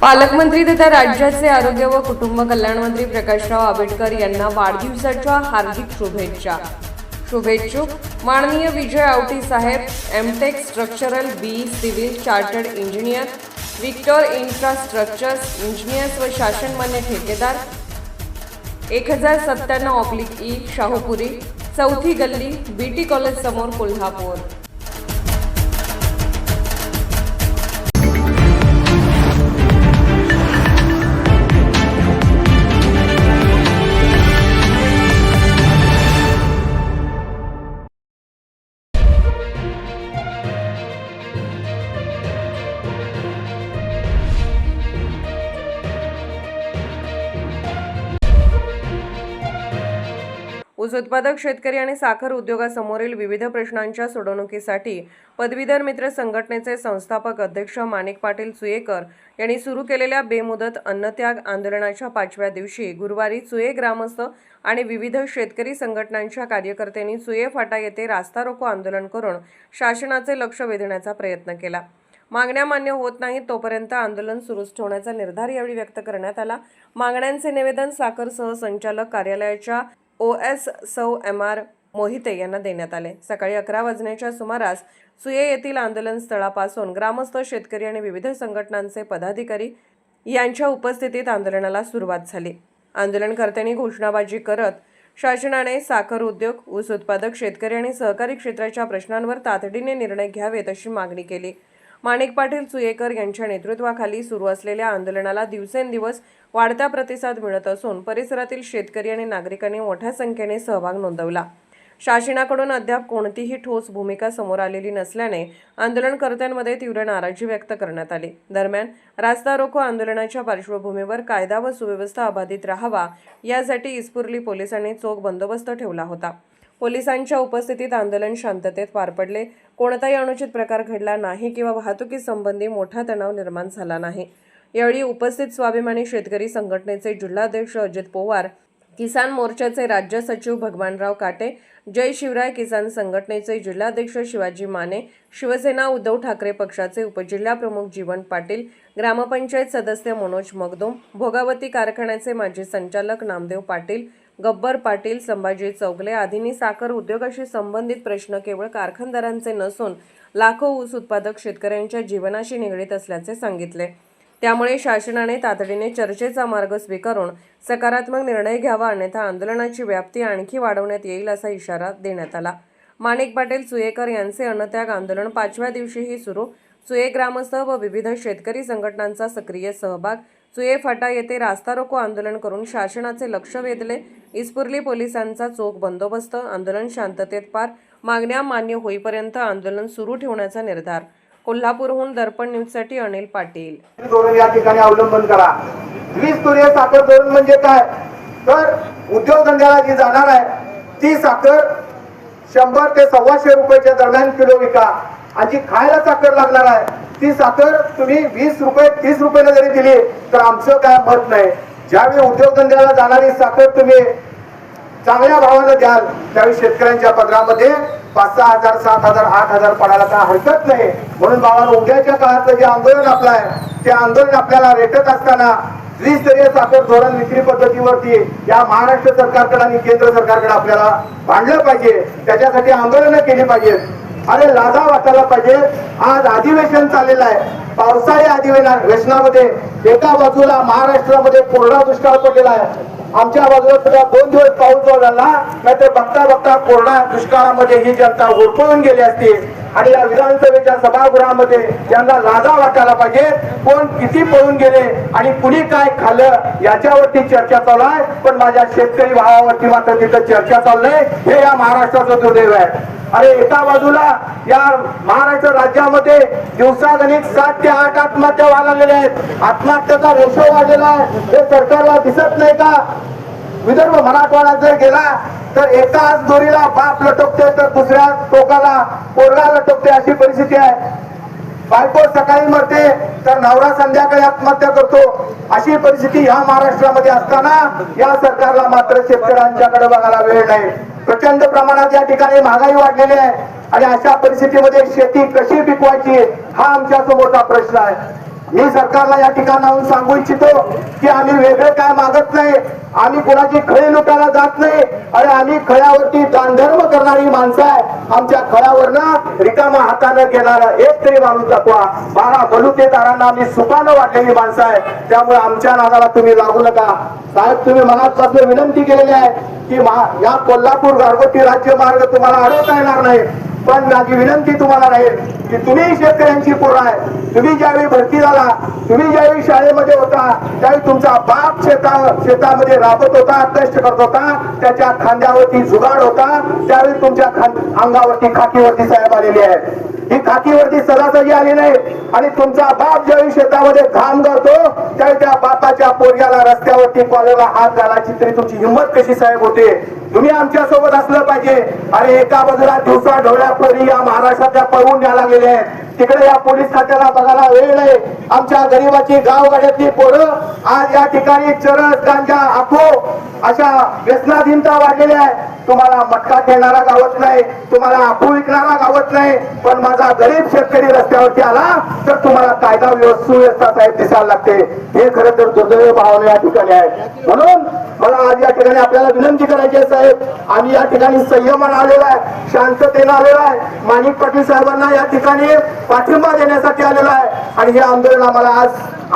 पालकमंत्री तथा राज्याचे आरोग्य व कुटुंब कल्याण मंत्री प्रकाशराव आंबेडकर यांना वाढदिवसाच्या हार्दिक शुभेच्छुक माननीय विजय आवटी साहेब, MTech structural, B civil, chartered engineer, Victor infrastructures engineers व शासनमान्य ठेकेदार 1097/E शाहूपुरी, चौथी गल्ली, बीटी कॉलेज समोर, कोल्हापूर। ऊस उत्पादक शेतकरी आणि साखर उद्योगासमोरील विविध प्रश्नांच्या सोडवणुकीसाठी पदवीधर मित्र संघटनेचे संस्थापक अध्यक्ष माणिक पाटील सुयेकर यांनी सुरू केलेल्या बेमुदत अन्नत्याग आंदोलनाच्या 5व्या दिवशी गुरुवारी सुये ग्रामस्थ आणि विविध शेतकरी संघटनांच्या कार्यकर्त्यांनी सुये फाटा येथे रास्ता रोको आंदोलन करून शासनाचे लक्ष वेधण्याचा प्रयत्न केला। मागण्या मान्य होत नाहीत तोपर्यंत आंदोलन सुरूच ठेवण्याचा निर्धार यावेळी व्यक्त करण्यात आला। मागण्यांचे निवेदन साखर सहसंचालक कार्यालयाच्या OS सौ MR मोहिते यांना देण्यात आले। सकाळी 11 वाजण्याच्या सुमारास सुये येथील आंदोलन स्थळापासून ग्रामस्थ, शेतकरी आणि विविध संघटनांचे पदाधिकारी यांच्या उपस्थितीत आंदोलनाला सुरुवात झाली। आंदोलनकर्त्यांनी घोषणाबाजी करत शासनाने साखर उद्योग, ऊस उत्पादक शेतकरी आणि सहकारी क्षेत्राच्या प्रश्नांवर तातडीने निर्णय घ्यावेत अशी मागणी केली। माणिक पाटील सुयेकर यांच्या नेतृत्वाखाली सुरू असलेल्या आंदोलनाला दिवसेंदिवस वाढता प्रतिसाद मिळत असून परिसरातील शेतकरी आणि नागरिकांनी मोठ्या संख्येने सहभाग नोंदवला। शासनाकडून अद्याप कोणतीही ठोस भूमिका समोर आलेली नसल्याने आंदोलनकर्त्यांमध्ये तीव्र नाराजी व्यक्त करण्यात आली। दरम्यान रास्ता रोको आंदोलनाच्या पार्श्वभूमीवर कायदा व सुव्यवस्था अबाधित राहावा यासाठी इस्पुर्ली पोलिसांनी चोख बंदोबस्त ठेवला होता। पोलिसांच्या उपस्थितीत आंदोलन शांततेत पार पडले। कोणताही अनुचित प्रकार घडला नाही किंवा वाहतुकी संबंधी मोठा तणाव निर्माण झाला नाही। यावेळी उपस्थित स्वाभिमानी शेतकरी संघटनेचे जिल्हाध्यक्ष अजित पवार, किसान मोर्चाचे राज्य सचिव भगवानराव काटे, जय शिवराय किसान संघटनेचे जिल्हाध्यक्ष शिवाजी माने, शिवसेना उद्धव ठाकरे पक्षाचे उपजिल्हाप्रमुख जीवन पाटील, ग्रामपंचायत सदस्य मनोज मगदुम, भोगावती कारखान्याचे माजी संचालक नामदेव पाटील, गब्बर पाटील, संभाजी चौगले आदींनी साखर उद्योगाशी संबंधित प्रश्न केवळ कारखानदारांचे नसून लाखो ऊस उत्पादक शेतकऱ्यांच्या जीवनाशी निगडीत असल्याचे सांगितले। त्यामुळे शासनाने तातडीने चर्चेचा मार्ग स्वीकारून सकारात्मक निर्णय घ्यावा, अन्यथा आंदोलनाची व्याप्ती आणखी वाढवण्यात येईल असा इशारा देण्यात आला। माणिक पाटील सुयेकर यांचे अन्नत्याग आंदोलन 5व्या दिवशीही सुरू। सुये ग्रामस्थ व विविध शेतकरी संघटनांचा सक्रिय सहभाग। सुये फाटा येथे रास्ता रोको आंदोलन करून शासनाचे लक्ष वेधले। इस्पुर्ली पोलिसांचा चोख बंदोबस्त। आंदोलन शांततेत पार। मागण्या मान्य होईपर्यंत आंदोलन सुरू ठेवण्याचा निर्धार। कोल्हापूरहून दर्पण न्यूजसाठी अनिल पाटील। धोरण या ठिकाणी अवलंबन करा। द्विस्तरीय साखर धोरण म्हणजे काय तर उद्योगधंद्याला जी जाणार आहे ती साखर 100 ते 125 रुपयाच्या दरम्यान किलो विका, आणि जी खायला साखर लागणार आहे ती साखर तुम्ही 20 रुपये 30 रुपयाला जरी दिली तर आमचं काय मत नाही। ज्यावेळी उद्योगधंद्याला जाणारी साखर तुम्ही चांगल्या भावाने द्याल त्यावेळी शेतकऱ्यांच्या पदरामध्ये 5,000, 6,000, 8,000 पडायला काय हरकत नाही। म्हणून बाबांनो, उद्याच्या काळातलं जे आंदोलन आपलं आहे ते आंदोलन आपल्याला रेटत असताना त्रिस्तरीय साखर धोरण विक्री पद्धतीवरती या महाराष्ट्र सरकारकडे आणि केंद्र सरकारकडे आपल्याला भांडलं पाहिजे। त्याच्यासाठी आंदोलनं केली पाहिजेत। अरे लाजा वाटायला पाहिजे। आज अधिवेशन चाललेलं आहे, पावसाळी अधिवेशनामध्ये एका बाजूला महाराष्ट्रामध्ये कोरडा दुष्काळ पडलेला आहे, आमच्या बाजूला सुद्धा 2 दिवस पाऊस झाला नाहीतर बघता बघता कोरडा दुष्काळामध्ये ही जनता होरपळून गेली असती। आणि या विधानसभेच्या सभागृहामध्ये यांना लाजा वाटायला पाहिजे। कोण किती पळून गेले आणि कुणी काय खाल्लं याच्यावरती चर्चा चालू आहे, पण माझ्या शेतकरी भावावरती मात्र तिथं चर्चा चालू आहे। हे या महाराष्ट्राचं दुर्दैव आहे। अरे एका बाजूला या महाराष्ट्र राज्यामध्ये दिवसागणिक 7 ते 8 आत्महत्या व्हायला आहेत। आत्महत्याचा रेशो वाढलेला आहे, हे सरकारला दिसत नाही का? विदर्भ मराठवाडा जर गेला तर एकाच दोरीला बाप लटकते तर दुसऱ्या टोकाला पोरगा लटकते अशी परिस्थिती आहे। बायको सकाळी मरते तर नवरा संध्याकाळी आत्महत्या करतो अशी परिस्थिती या महाराष्ट्रामध्ये असताना या सरकारला मात्र शेतकऱ्यांच्याकडे बघायला वेळ नाही। प्रचंड प्रमाणात या ठिकाणी महागाई वाढलेली आहे आणि अशा परिस्थितीमध्ये शेती कशी पिकवायची हा आमच्या समोरचा प्रश्न आहे। मी सरकारला या ठिकाणाहून सांगू इच्छितो की आम्ही वेगळं काय मागत नाही, आम्ही कोणाची खळी लुटायला जात नाही आणि आम्ही खळ्यावरती दानधर्म करणारी माणसं आहे. आमच्या खळ्यावरनं रिकामा हातानं घेणारा एक तरी माणूस दाखवा. 12 बलुतेदारांना आम्ही सुखानं वाटलेली माणसं आहे. त्यामुळे आमच्या नादाला तुम्ही लागू नका. साहेब, तुम्ही मनापासून विनंती केलेली आहे की या कोल्हापूर घरगुती राज्य मार्ग तुम्हाला अडवता येणार नाही, पण माझी विनंती तुम्हाला राहील की तुम्ही शेतकऱ्यांची पोरं आहे. तुम्ही ज्यावेळी भरती झाला, तुम्ही ज्यावेळी शाळेमध्ये होता, त्यावेळी तुमचा बाप शेतामध्ये राबत होता, कष्ट करत होता, त्याच्या खांद्यावरती जुगाड होता. त्यावेळी तुमच्या अंगावरती खाकीवरती साहेब आलेली आहे. ही खाकीवरती सहजासहजी आली नाही. आणि तुमचा बाप ज्यावेळी शेतामध्ये घाम करतो, त्यावेळी त्या बापाच्या पोरग्याला रस्त्यावरती कॉलरला हात घालायची तरी तुमची हिंमत कशी साहेब होते? तुम्ही आमच्या सोबत असलं पाहिजे. अरे एका बाजूला दिवसा ढवळ्या पोरी या महाराष्ट्राच्या पळवून न्यायला गेले आहेत, तिकडे या पोलीस खात्याला बघायला वेळ नाही. आमच्या गरीबाची गावगाड्यातली पोरं आज या ठिकाणी चरस, गांजा, आखो अशा व्यसनाधीनता वाढलेल्या आहे. तुम्हाला मटका खेळणारा गावत नाही, तुम्हाला आखू विकणारा गावत नाही, पण माझा गरीब शेतकरी रस्त्यावरती आला तर तुम्हाला कायदा सुव्यवस्था साहेब दिसायला लागते. हे खरं तर दुर्दैव भावना या ठिकाणी आहे. म्हणून मला आज या ठिकाणी आपल्याला विनंती करायची आहे साहेब, आम्ही या ठिकाणी संयमानं आलेलो आहे, शांततेनं आलेलो आहे. माणिक पाटील साहेबांना या ठिकाणी पाठिंबा देण्यासाठी आलेलो आहे. आणि हे आंदोलन आम्हाला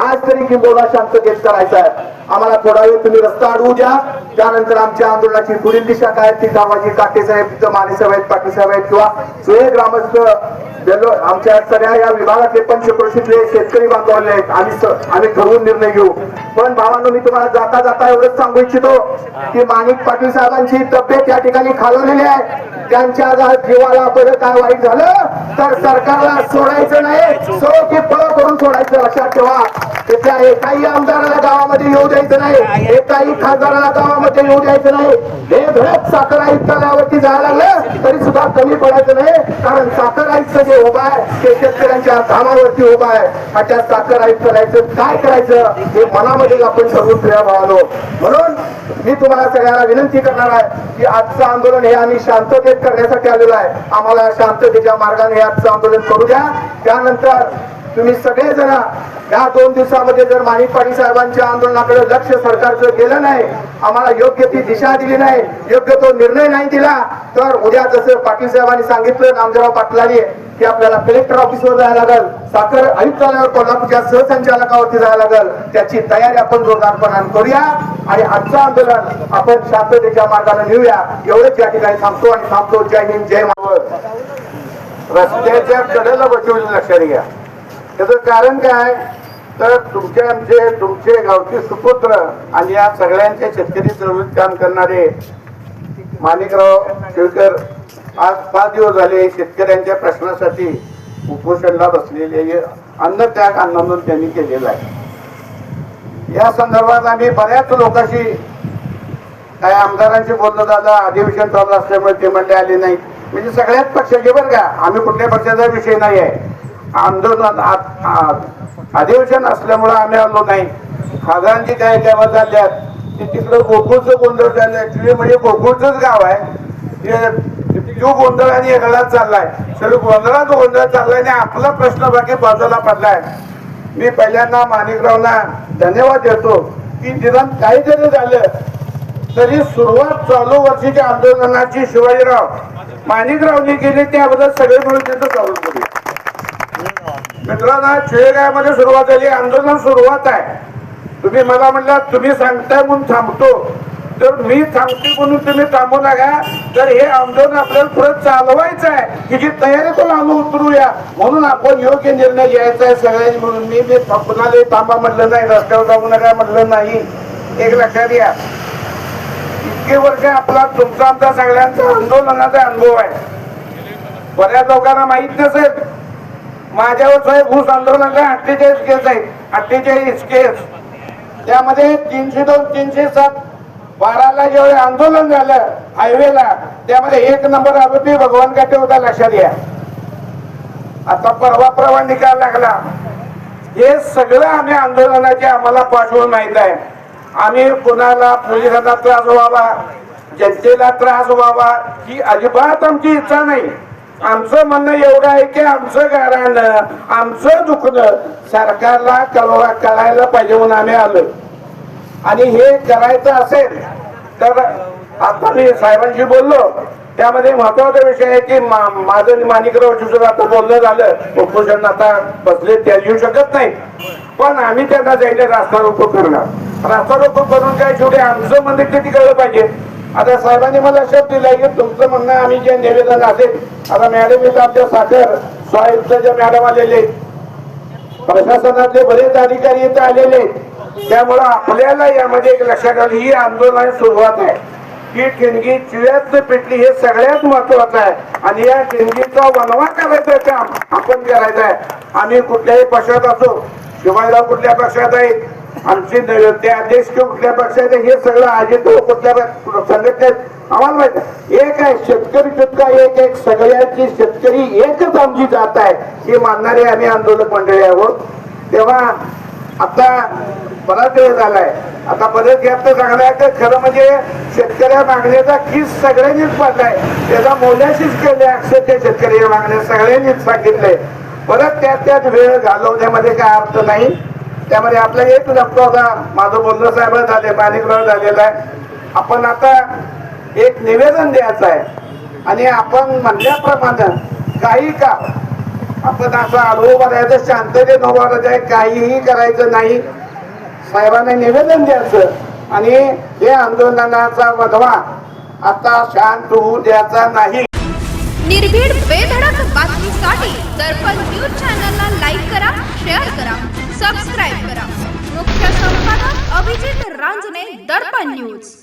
आज तरी किंबहुना शांततेत करायचं आहे. आम्हाला थोडा वेळ तुम्ही रस्ता अडवू द्या. त्यानंतर आमच्या आंदोलनाची पुढील दिशा काय ती दाखवायची. काटे साहेब, माने साहेब आहेत, पाटील साहेब आहेत किंवा जे ग्रामस्थ आमच्या सगळ्या या विभागातले पंचक्रोशीतले शेतकरी बांधव आले आहेत. आम्ही ठरवून निर्णय घेऊ. पण भावांनो, मी तुम्हाला जाता जाता एवढंच सांगू इच्छितो की माणिक पाटील साहेबांची तब्येत या ठिकाणी खालवलेली आहे. त्यांच्या जर जीवाला बरं काय वाईट झालं तर सरकारला सोडायचं नाही, सो की फळ करून सोडायचं. लक्षात ठेवा. तिथल्या एकाही आमदाराला गावामध्ये येऊ द्यायचं नाही, एकाही खासदाराला गावामध्ये येऊ द्यायचं नाही. हे धडक साखर आयुक्तालयावरती जायला लागलं तरी सुद्धा कमी पडायचं नाही, कारण साखर आयुक्त जे उभा आहे ते शेतकऱ्यांच्या धामावरती उभा आहे. आणि त्या साखर आयुक्तालयाचं काय करायचं हे मनामध्ये आपण ठरवून ठेवा भावानो. म्हणून मी तुम्हाला सगळ्यांना विनंती करणार आहे की आजचं आंदोलन हे आम्ही शांततेत करण्यासाठी आलेलो आहे. आम्हाला शांततेच्या मार्गाने हे आजचं आंदोलन करू द्या. त्यानंतर तुम्ही सगळेजण या 2 दिवसामध्ये जर माणिक पाटील साहेबांच्या आंदोलनाकडे लक्ष सरकारचं गेलं नाही, आम्हाला योग्य ती दिशा दिली नाही, योग्य तो निर्णय नाही दिला, तर उद्या जसं पाटील साहेबांनी सांगितलं नामदेवराव पाटलांनी की आपल्याला कलेक्टर ऑफिसवर जायला लागेल, साखर आयुक्तालयावर कोल्हापूरच्या सहसंचालकावरती जायला लागेल, त्याची तयारी आपण जोरदारपणाने करूया आणि आजचं आंदोलन आपण शांततेच्या मार्गाने नेऊया. एवढंच या ठिकाणी थांबतो. जय हिंद, जय महाराष्ट्र. रस्त्याच्या कडेला बसवलं लक्षात घ्या. त्याचं कारण काय तर तुमचे गावचे सुपुत्र आणि या सगळ्यांच्या शेतकरी चळवळीत काम करणारे माणिकराव टिळकर आज 5 दिवस झाले शेतकऱ्यांच्या प्रश्नासाठी उपोषणला बसलेले अन्नत्याग आंदोलन त्यांनी केलेलं आहे. या संदर्भात आम्ही बऱ्याच लोकांशी काय आमदारांशी बोलणं झालं, अधिवेशन चालू असल्यामुळे ते म्हणले आले नाही. म्हणजे सगळ्याच पक्षाचे बरं का, आम्ही कुठल्या पक्षाचा विषय नाही आहे. आंदोलन अधिवेशन असल्यामुळे आम्ही आलो नाही. खासदारांची काय गावात झाल्यात ते तिकडं गोकुळचं गोंधळ झालं. ऍक्च्युली म्हणजे गोकुळचंच गाव आहे, जो गोंधळ आणि वेगळाच चाललाय. सगळं गोंधळ चाललाय आणि आपला प्रश्न बाकी बाजूला पडलाय. मी पहिल्यांदा माणिकरावला धन्यवाद देतो की निदान काही जरी झालं तरी सुरुवात चालू वर्षीच्या आंदोलनाची शिवाजीराव माणिकरावनी केली, त्याबद्दल सगळे मिळून त्यांचं चालू केली. मित्रांनो, शेळगावमध्ये सुरुवात झाली, आंदोलन सुरुवात आहे. तुम्ही मला म्हणला तुम्ही सांगताय म्हणून थांबतो, तर मी थांबते म्हणून तुम्ही थांबू नका. तर हे आंदोलन आपल्याला पुढे चालवायचं आहे, हिची तयारी करून आम्ही उतरूया. म्हणून आपण योग्य निर्णय घ्यायचा आहे सगळ्यांनी. म्हणून मी कुणालाही थांबा म्हटलं नाही, रस्त्यावर जाऊ नका म्हटलं नाही. एक लक्षात घ्या, इतके वर्ष आपला तुमचा आमचा सगळ्यांचा आंदोलनाचा अनुभव आहे. बऱ्याच लोकांना माहित नसेल, माझ्यावर साहेब ऊस आंदोलनाला 48 केस आहेत. 48 केस, त्यामध्ये 302, 307, 12ला जेवढे आंदोलन झालं हायवेला, त्यामध्ये 1 नंबर आरोपी भगवान काटे होता. लक्षात घ्या. आता परवा निकाल लागला. हे सगळं आम्ही आंदोलनाचे आम्हाला पाठवून माहित आहे. आम्ही कुणाला पोलिसांना त्रास व्हावा, जनतेला त्रास व्हावा ही अजिबात आमची इच्छा नाही. आमचं म्हणणं एवढं आहे की आमचं गाराणं आमचं दुखणं सरकारला कळायला पाहिजे म्हणून आम्ही आलो आणि हे करायचं असेल तर आता मी साहेबांशी बोललो त्यामध्ये महत्वाचा विषय आहे की माझं माणिकराव जोशीचं आता बोलणं झालं उपोषण आता बसले त्या येऊ शकत नाही पण आम्ही त्यांना जायला रास्ता रोको करणार रास्ता रोको करून काय शेवटी आमचं म्हणणं किती कळलं पाहिजे आता साहेबांनी मला शब्द दिलाय की तुमचं म्हणणं आम्ही जे निवेदन असेल आता मॅडम इथं आमच्या साखर स्वायुक्तच्या मॅडम आलेले प्रशासनातले बरेच अधिकारी इथं आलेले त्यामुळं आपल्याला यामध्ये एक लक्षात आलं ही आंदोलन सुरुवात आहे ही ठिणगी चिव्यात पेटली हे सगळ्यात महत्वाचं आहे आणि या ठिणगीचा वनवा करायचं काम आपण करायचं आहे आम्ही कुठल्याही पक्षात असो शिवायला कुठल्या पक्षात आहे आमचे ते अध्यक्ष कुठल्या पक्षात हे सगळं अजित कुठल्या संघटनेत आम्हाला माहिती एक आहे शेतकरी सुद्धा एक सगळ्यांची शेतकरी एकच आमची जात आहे हे मानणारे आम्ही आंदोलक मंडळी आहोत तेव्हा आता बराच वेळ झालाय आता बरेच यात चांगलाय तर खरं म्हणजे शेतकऱ्या मागण्याचा किस सगळ्यांनीच पडलाय त्याचा मोल्याशीच केले अक्षर त्या शेतकरी मागण्या सगळ्यांनीच सांगितलंय परत त्यात वेळ घालवण्यामध्ये काय अर्थ नाही त्यामध्ये आपला एक लक्षात होता माझं बोलणं साहेब झाले माणिकराव झालेला आहे आपण आता एक निवेदन द्यायचं आहे आणि आपण म्हणल्याप्रमाणे काही का आपण असं अनुभव करायचं शांततेत उभारायचं आहे काहीही करायचं नाही साहेबांना निवेदन द्यायचं आणि हे आंदोलनाचा वधवा आता शांत होऊ द्यायचा नाही निर्भीड बेधडक बातमीसाठी दर्पण न्यूज चॅनलला लाईक करा शेअर करा सबस्क्राईब करा मुख्य संपादक अभिजित रांजणे दर्पण न्यूज